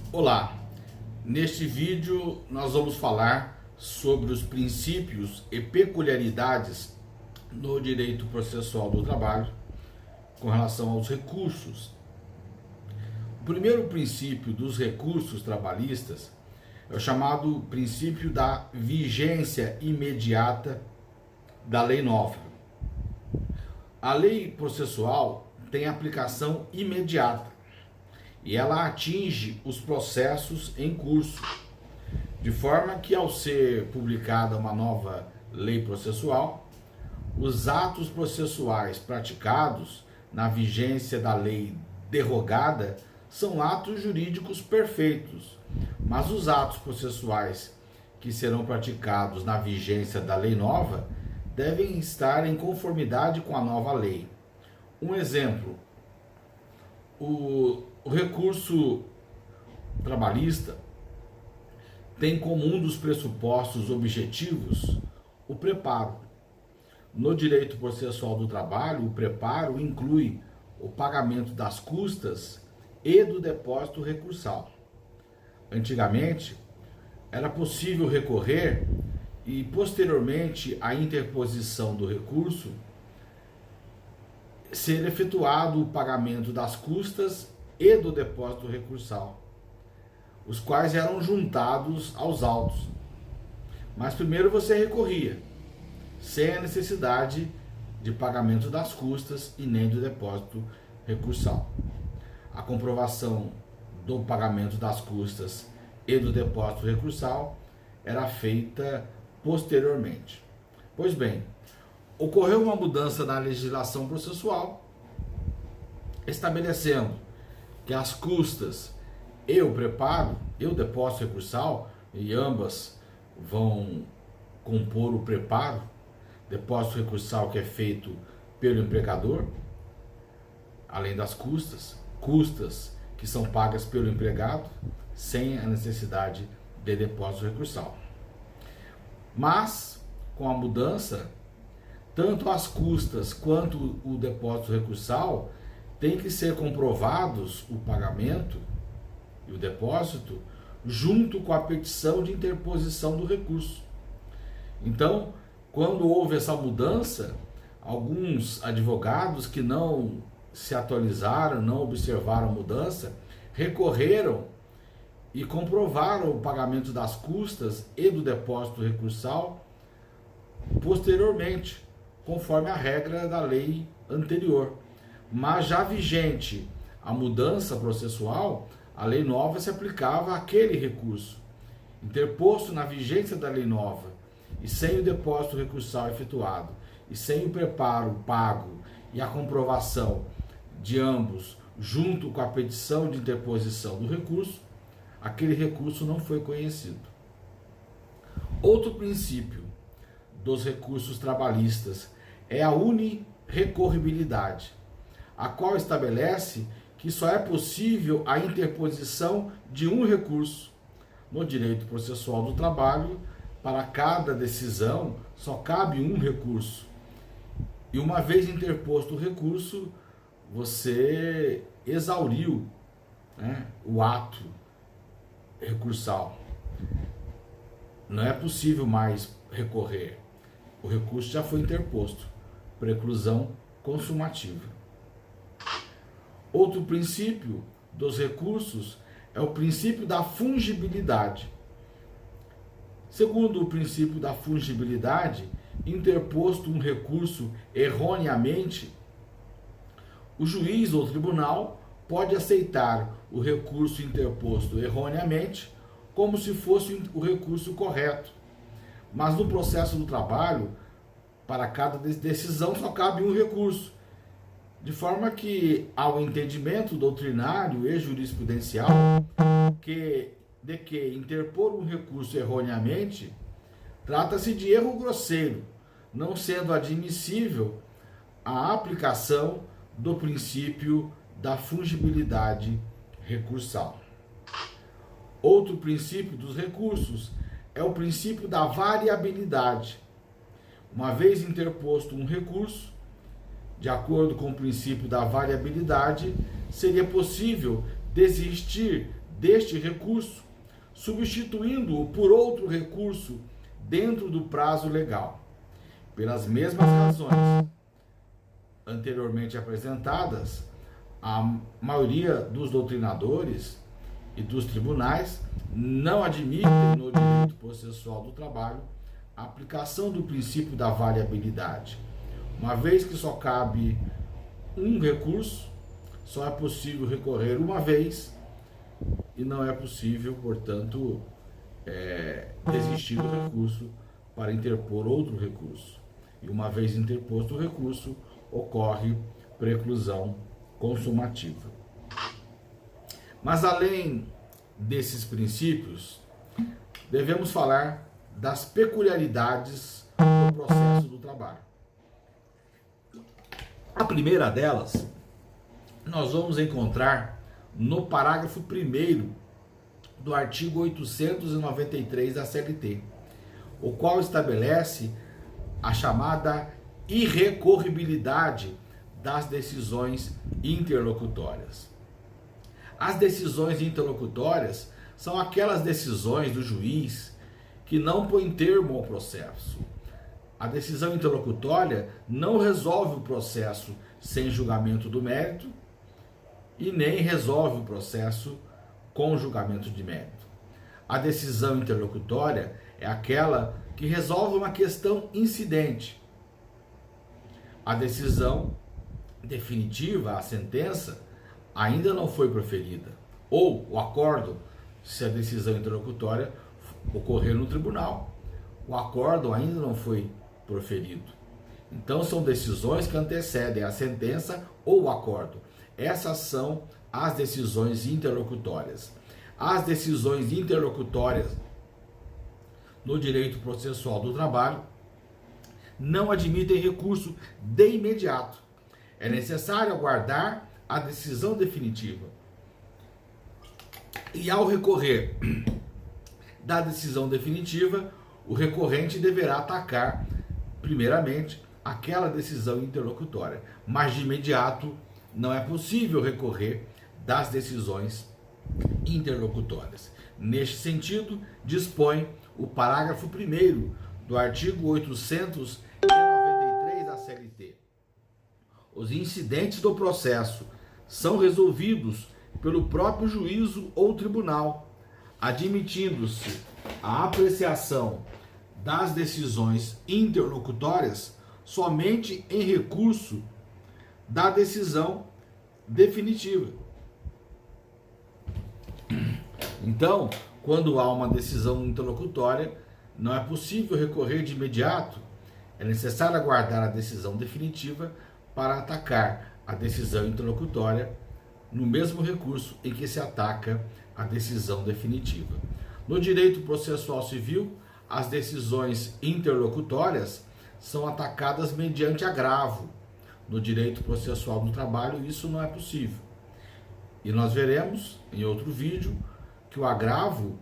Olá, neste vídeo nós vamos falar sobre os princípios e peculiaridades no direito processual do trabalho com relação aos recursos. O primeiro princípio dos recursos trabalhistas é o chamado princípio da vigência imediata da lei nova. A lei processual tem aplicação imediata e ela atinge os processos em curso, de forma que, ao ser publicada uma nova lei processual, os atos processuais praticados na vigência da lei derrogada são atos jurídicos perfeitos, mas os atos processuais que serão praticados na vigência da lei nova devem estar em conformidade com a nova lei. Um exemplo: o recurso trabalhista tem como um dos pressupostos objetivos o preparo. No direito processual do trabalho, o preparo inclui o pagamento das custas e do depósito recursal. Antigamente, era possível recorrer e, posteriormente à interposição do recurso, ser efetuado o pagamento das custas e do depósito recursal, os quais eram juntados aos autos. Mas primeiro você recorria, sem a necessidade de pagamento das custas e nem do depósito recursal. A comprovação do pagamento das custas e do depósito recursal era feita posteriormente. Pois bem, ocorreu uma mudança na legislação processual, estabelecendo que as custas e o preparo e o depósito recursal, e ambas vão compor o preparo, depósito recursal que é feito pelo empregador, além das custas que são pagas pelo empregado, sem a necessidade de depósito recursal. Mas, com a mudança, tanto as custas quanto o depósito recursal tem que ser comprovados o pagamento e o depósito junto com a petição de interposição do recurso. Então, quando houve essa mudança, alguns advogados que não se atualizaram, não observaram a mudança, recorreram e comprovaram o pagamento das custas e do depósito recursal posteriormente, conforme a regra da lei anterior. Mas já vigente a mudança processual, a lei nova se aplicava àquele recurso interposto na vigência da lei nova e sem o depósito recursal efetuado e sem o preparo pago e a comprovação de ambos junto com a petição de interposição do recurso, aquele recurso não foi conhecido. Outro princípio dos recursos trabalhistas é a unirrecorribilidade, a qual estabelece que só é possível a interposição de um recurso. No direito processual do trabalho, para cada decisão só cabe um recurso. E uma vez interposto o recurso, você exauriu, o ato recursal. Não é possível mais recorrer. O recurso já foi interposto. Preclusão consumativa. Outro princípio dos recursos é o princípio da fungibilidade. Segundo o princípio da fungibilidade, interposto um recurso erroneamente, o juiz ou tribunal pode aceitar o recurso interposto erroneamente como se fosse o recurso correto. Mas no processo do trabalho, para cada decisão só cabe um recurso, de forma que há o entendimento doutrinário e jurisprudencial de que interpor um recurso erroneamente trata-se de erro grosseiro, não sendo admissível a aplicação do princípio da fungibilidade recursal. Outro princípio dos recursos é o princípio da variabilidade. Uma vez interposto um recurso, de acordo com o princípio da variabilidade, seria possível desistir deste recurso, substituindo-o por outro recurso dentro do prazo legal. Pelas mesmas razões anteriormente apresentadas, a maioria dos doutrinadores e dos tribunais não admitem no direito processual do trabalho a aplicação do princípio da variabilidade, uma vez que só cabe um recurso, só é possível recorrer uma vez e não é possível, portanto, desistir do recurso para interpor outro recurso. E uma vez interposto o recurso, ocorre preclusão consumativa. Mas além desses princípios, devemos falar das peculiaridades do processo do trabalho. A primeira delas, nós vamos encontrar no parágrafo 1º do artigo 893 da CLT, o qual estabelece a chamada irrecorribilidade das decisões interlocutórias. As decisões interlocutórias são aquelas decisões do juiz que não põem termo ao processo. A decisão interlocutória não resolve o processo sem julgamento do mérito e nem resolve o processo com julgamento de mérito. A decisão interlocutória é aquela que resolve uma questão incidente. A decisão definitiva, a sentença, ainda não foi proferida. Ou o acórdão, se a decisão interlocutória ocorrer no tribunal. O acórdão ainda não foi proferido. Então são decisões que antecedem a sentença ou o acórdão. Essas são as decisões interlocutórias. As decisões interlocutórias no direito processual do trabalho não admitem recurso de imediato. É necessário aguardar a decisão definitiva. E ao recorrer da decisão definitiva, o recorrente deverá atacar, primeiramente, aquela decisão interlocutória. Mas de imediato não é possível recorrer das decisões interlocutórias. Neste sentido, dispõe o parágrafo 1º do artigo 893 da CLT. Os incidentes do processo são resolvidos pelo próprio juízo ou tribunal, admitindo-se a apreciação das decisões interlocutórias somente em recurso da decisão definitiva. Então, quando há uma decisão interlocutória, não é possível recorrer de imediato. É necessário aguardar a decisão definitiva para atacar a decisão interlocutória no mesmo recurso em que se ataca a decisão definitiva. No direito processual civil, as decisões interlocutórias são atacadas mediante agravo. No direito processual do trabalho, isso não é possível. E nós veremos em outro vídeo que o agravo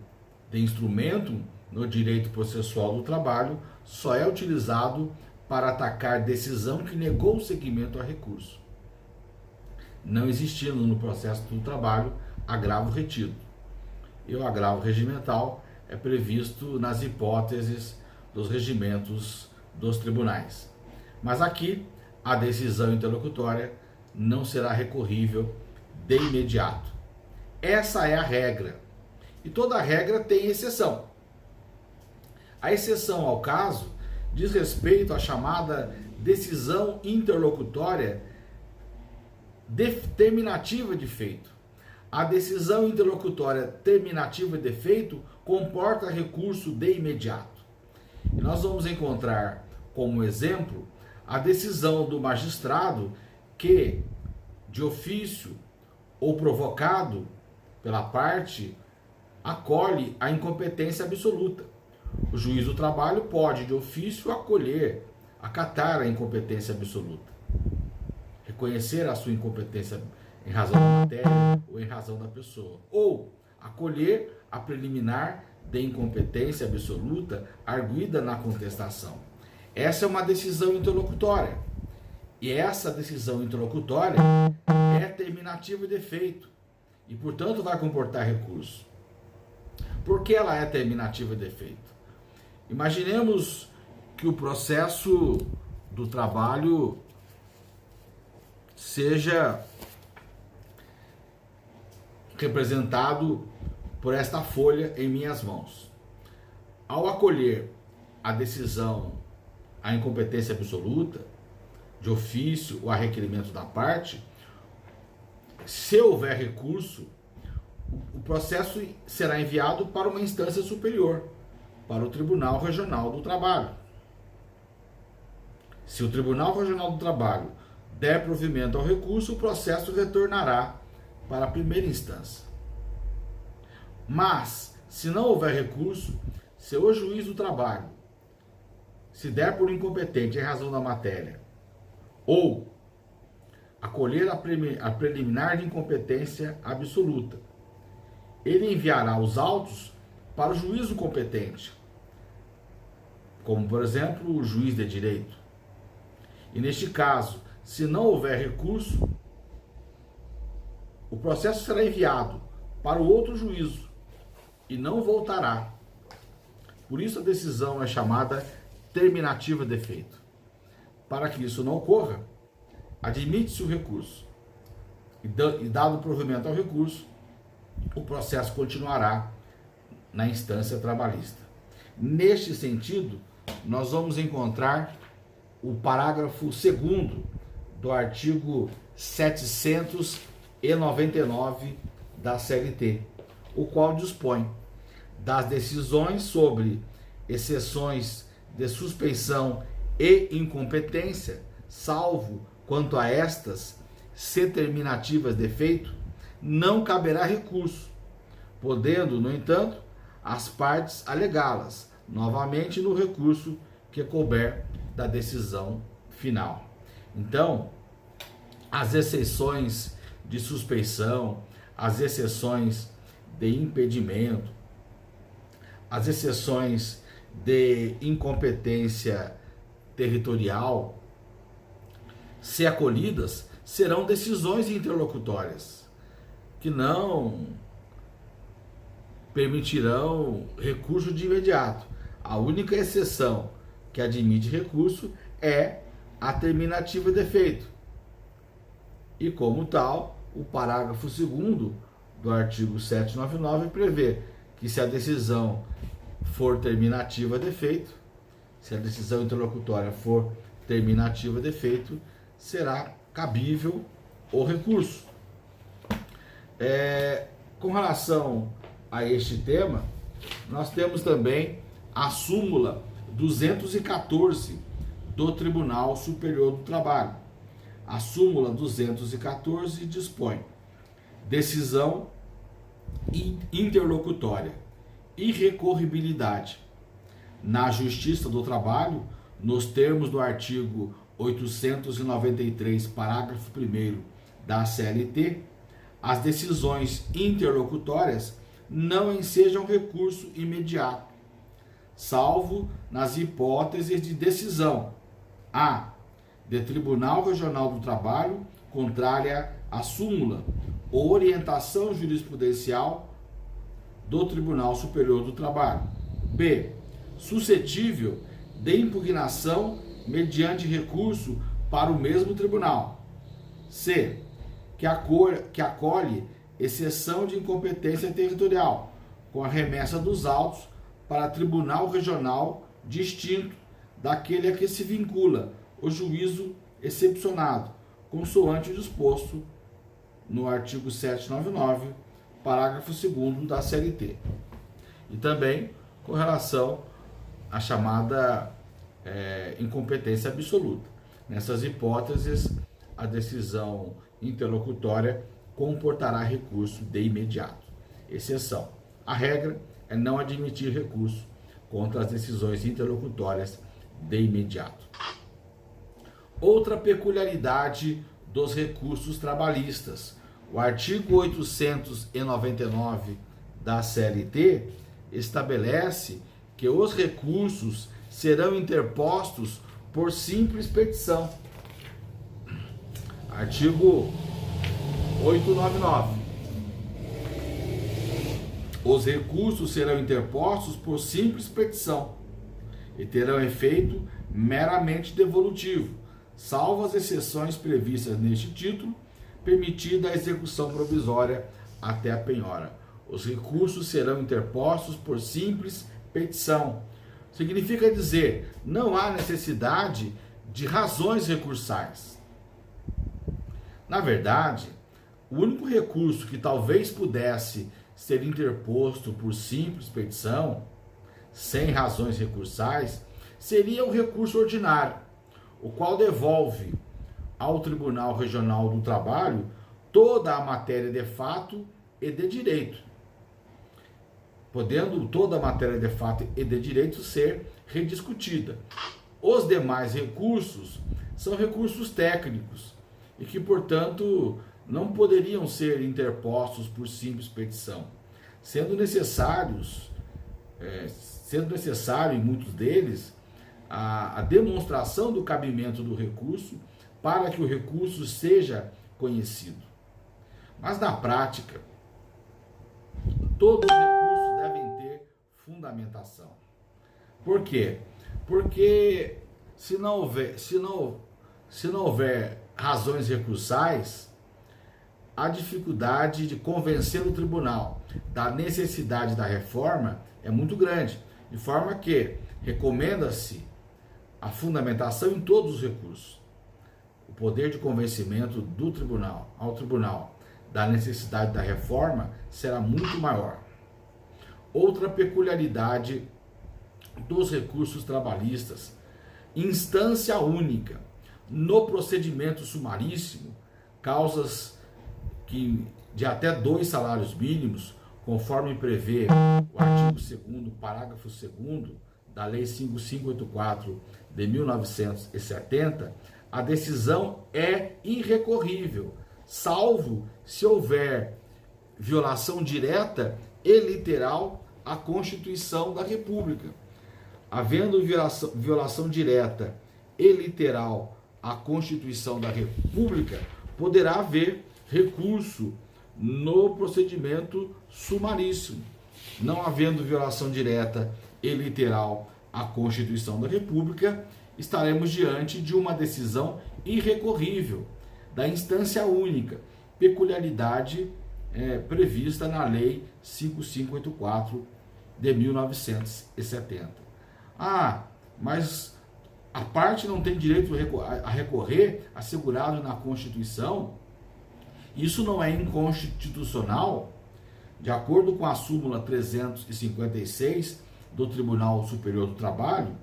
de instrumento no direito processual do trabalho só é utilizado para atacar decisão que negou o seguimento a recurso, não existindo no processo do trabalho agravo retido. E o agravo regimental é previsto nas hipóteses dos regimentos dos tribunais. Mas aqui, a decisão interlocutória não será recorrível de imediato. Essa é a regra. E toda regra tem exceção. A exceção ao caso diz respeito à chamada decisão interlocutória terminativa de feito. A decisão interlocutória terminativa de feito comporta recurso de imediato. E nós vamos encontrar como exemplo a decisão do magistrado que, de ofício ou provocado pela parte, acolhe a incompetência absoluta. O juiz do trabalho pode, de ofício, acatar a incompetência absoluta, reconhecer a sua incompetência em razão da matéria ou em razão da pessoa, ou acolher a preliminar de incompetência absoluta arguida na contestação. Essa é uma decisão interlocutória, e essa decisão interlocutória é terminativa de efeito. e, portanto, vai comportar recurso. Por que ela é terminativa de efeito? Imaginemos que o processo do trabalho seja representado por esta folha em minhas mãos. Ao acolher a decisão, a incompetência absoluta, de ofício ou a requerimento da parte, se houver recurso, o processo será enviado para uma instância superior, para o Tribunal Regional do Trabalho. Se o Tribunal Regional do Trabalho der provimento ao recurso, o processo retornará para a primeira instância. Mas, se não houver recurso, se o juiz do trabalho se der por incompetente em razão da matéria, ou acolher a preliminar de incompetência absoluta, ele enviará os autos para o juízo competente, como, por exemplo, o juiz de direito. E neste caso, se não houver recurso, o processo será enviado para o outro juízo e não voltará. Por isso a decisão é chamada terminativa de efeito. Para que isso não ocorra, admite-se o recurso e dado o provimento ao recurso, o processo continuará na instância trabalhista. Neste sentido, nós vamos encontrar o parágrafo 2º do artigo 799 da CLT, o qual dispõe das decisões sobre exceções de suspeição e incompetência, salvo quanto a estas, se terminativas de efeito, não caberá recurso, podendo, no entanto, as partes alegá-las novamente no recurso que couber da decisão final. Então, as exceções de suspeição, as exceções de impedimento, as exceções de incompetência territorial, se acolhidas, serão decisões interlocutórias, que não permitirão recurso de imediato. A única exceção que admite recurso é a terminativa de efeito. E como tal, o parágrafo 2º do artigo 799 prevê que se a decisão for terminativa de efeito, se a decisão interlocutória for terminativa de efeito, será cabível o recurso. Com relação a este tema, nós temos também a súmula 214 do Tribunal Superior do Trabalho. A súmula 214 dispõe: decisão interlocutória, irrecorribilidade. Na Justiça do Trabalho, nos termos do artigo 893, parágrafo 1º da CLT, as decisões interlocutórias não ensejam recurso imediato, salvo nas hipóteses de decisão A, de Tribunal Regional do Trabalho, contrária à súmula ou orientação jurisprudencial do Tribunal Superior do Trabalho. B, suscetível de impugnação mediante recurso para o mesmo tribunal. C, que acolhe exceção de incompetência territorial, com a remessa dos autos para tribunal regional distinto daquele a que se vincula o juízo excepcionado, consoante o disposto no artigo 799, parágrafo 2º da CLT. E também com relação à chamada incompetência absoluta. Nessas hipóteses, a decisão interlocutória comportará recurso de imediato. Exceção: a regra é não admitir recurso contra as decisões interlocutórias de imediato. Outra peculiaridade dos recursos trabalhistas: o artigo 899 da CLT estabelece que os recursos serão interpostos por simples petição. Artigo 899. Os recursos serão interpostos por simples petição e terão efeito meramente devolutivo, salvo as exceções previstas neste título, permitida a execução provisória até a penhora. Os recursos serão interpostos por simples petição. Significa dizer, não há necessidade de razões recursais. Na verdade, o único recurso que talvez pudesse ser interposto por simples petição, sem razões recursais, seria o recurso ordinário, o qual devolve ao Tribunal Regional do Trabalho toda a matéria de fato e de direito, podendo toda a matéria de fato e de direito ser rediscutida. Os demais recursos são recursos técnicos e que, portanto, não poderiam ser interpostos por simples petição, sendo necessário em muitos deles a demonstração do cabimento do recurso para que o recurso seja conhecido. Mas na prática, todos os recursos devem ter fundamentação. Por quê? Porque se não houver razões recursais, a dificuldade de convencer o tribunal da necessidade da reforma é muito grande, de forma que recomenda-se a fundamentação em todos os recursos. O poder de convencimento do tribunal ao tribunal da necessidade da reforma será muito maior. Outra peculiaridade dos recursos trabalhistas: instância única. No procedimento sumaríssimo, causas de até 2 salários mínimos, conforme prevê o artigo 2º, parágrafo 2º da Lei 5584 de 1970, a decisão é irrecorrível, salvo se houver violação direta e literal à Constituição da República. Havendo violação direta e literal à Constituição da República, poderá haver recurso no procedimento sumaríssimo. Não havendo violação direta e literal à Constituição da República, estaremos diante de uma decisão irrecorrível da instância única, peculiaridade prevista na Lei 5584 de 1970. Mas a parte não tem direito a recorrer, assegurado na Constituição. Isso não é inconstitucional? De acordo com a súmula 356 do Tribunal Superior do Trabalho,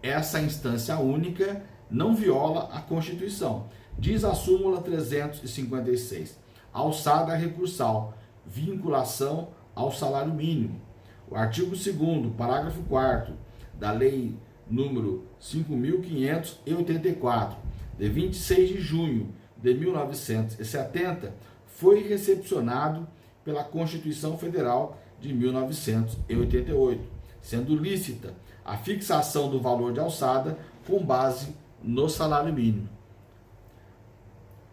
essa instância única não viola a Constituição. Diz a súmula 356, alçada recursal, vinculação ao salário mínimo. O artigo 2º, parágrafo 4º da Lei número 5.584, de 26 de junho de 1970, foi recepcionado pela Constituição Federal de 1988, sendo lícita a fixação do valor de alçada com base no salário mínimo.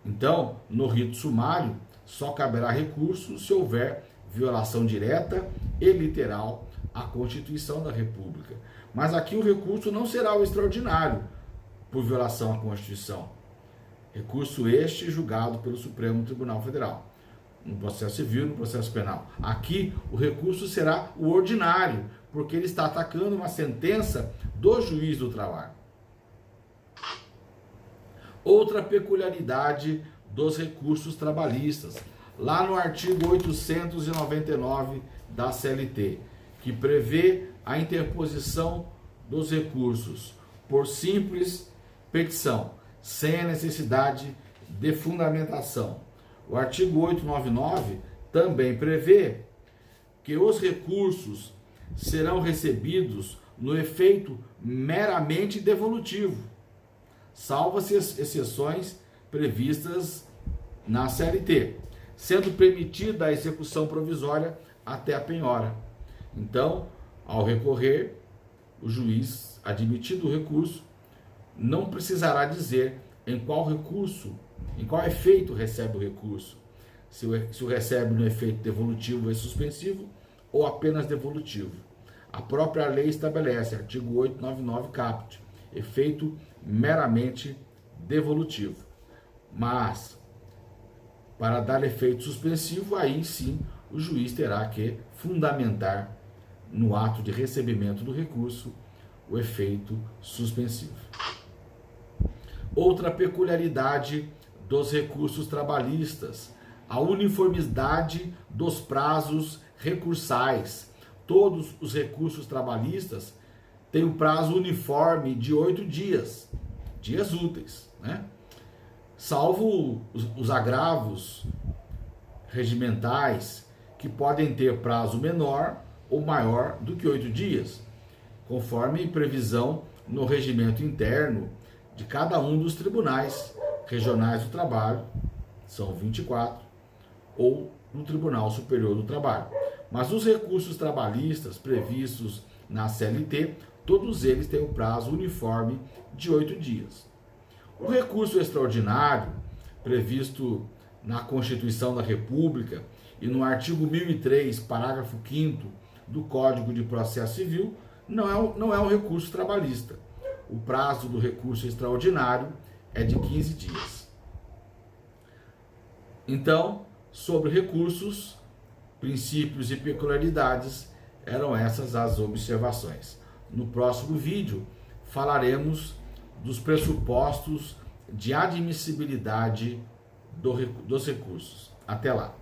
Então, no rito sumário, só caberá recurso se houver violação direta e literal à Constituição da República. Mas aqui o recurso não será o extraordinário por violação à Constituição. Recurso este julgado pelo Supremo Tribunal Federal, no processo civil e no processo penal. Aqui o recurso será o ordinário, porque ele está atacando uma sentença do juiz do trabalho. Outra peculiaridade dos recursos trabalhistas, lá no artigo 899 da CLT, que prevê a interposição dos recursos por simples petição, sem a necessidade de fundamentação. O artigo 899 também prevê que os recursos serão recebidos no efeito meramente devolutivo, salvo as exceções previstas na CLT, sendo permitida a execução provisória até a penhora. Então, ao recorrer, o juiz, admitido o recurso, não precisará dizer em qual efeito recebe o recurso, se o recebe no efeito devolutivo ou suspensivo ou apenas devolutivo. A própria lei estabelece, artigo 899 caput, efeito meramente devolutivo. Mas, para dar efeito suspensivo, aí sim o juiz terá que fundamentar no ato de recebimento do recurso o efeito suspensivo. Outra peculiaridade dos recursos trabalhistas, a uniformidade dos prazos recursais. Todos os recursos trabalhistas têm o prazo uniforme de 8 dias, dias úteis, né? Salvo os agravos regimentais, que podem ter prazo menor ou maior do que 8 dias, conforme previsão no regimento interno de cada um dos tribunais regionais do trabalho, são 24, ou no Tribunal Superior do Trabalho. Mas os recursos trabalhistas previstos na CLT, todos eles têm o prazo uniforme de 8 dias. O recurso extraordinário, previsto na Constituição da República e no artigo 1003, parágrafo 5º do Código de Processo Civil, não é um recurso trabalhista. O prazo do recurso extraordinário é de 15 dias. Então, sobre recursos, princípios e peculiaridades, eram essas as observações. No próximo vídeo, falaremos dos pressupostos de admissibilidade dos recursos. Até lá!